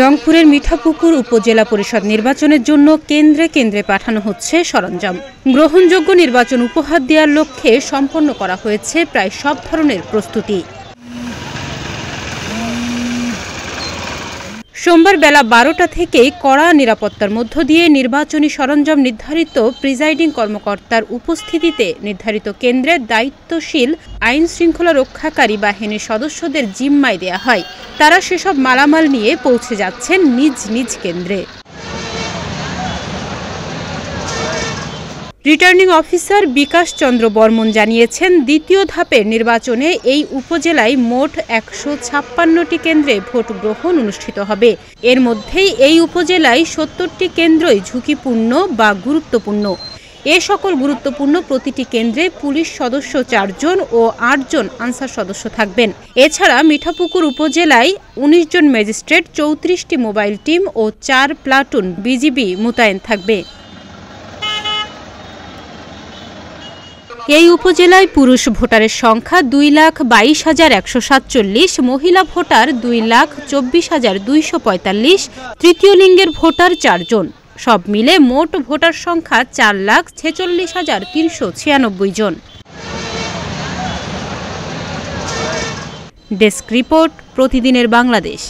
রংপুরের মিঠাপুকুর উপজেলা পরিষদ নির্বাচনের জন্য কেন্দ্রে কেন্দ্রে পাঠানো হচ্ছে সরঞ্জাম। গ্রহণযোগ্য নির্বাচন উপহার দেওয়ার লক্ষ্যে সম্পন্ন করা হয়েছে প্রায় সব ধরনের প্রস্তুতি। সোমবার বেলা 12টা থেকেই কড়া নিরাপত্তার মধ্য দিয়ে নির্বাচনী সরঞ্জাম নির্ধারিত প্রিজাইডিং কর্মকর্তার উপস্থিতিতে নির্ধারিত কেন্দ্রে দায়িত্বশীল আইন শৃঙ্খলা রক্ষাকারী বাহিনীর সদস্যদের জিম্মায় দেয়া হয়। তারা সেসব মালামাল নিয়ে পৌঁছে যাচ্ছেন নিজ নিজ কেন্দ্রে। রিটার্নিং অফিসার বিকাশ চন্দ্র বর্মন জানিয়েছেন, দ্বিতীয় ধাপের নির্বাচনে এই উপজেলায় মোট 156টি কেন্দ্রে ভোট গ্রহণ অনুষ্ঠিত হবে। এর মধ্যেই এই উপজেলায় 70টি কেন্দ্রই ঝুঁকিপূর্ণ বা গুরুত্বপূর্ণ। এ সকল গুরুত্বপূর্ণ প্রতিটি কেন্দ্রে পুলিশ সদস্য 4 জন ও 8 জন আনসার সদস্য থাকবেন। এছাড়া মিঠাপুকুর উপজেলায় 19 জন ম্যাজিস্ট্রেট, 34টি মোবাইল টিম ও 4 প্লাটুন বিজিবি মোতায়েন থাকবে। এই উপজেলায় পুরুষ ভোটারের সংখ্যা 2,22,147, মহিলা ভোটার 2,24,245, তৃতীয় লিঙ্গের ভোটার 4 জন। সব মিলে মোট ভোটার সংখ্যা 4,46,396 জন। ডেস্ক রিপোর্ট, প্রতিদিনের বাংলাদেশ।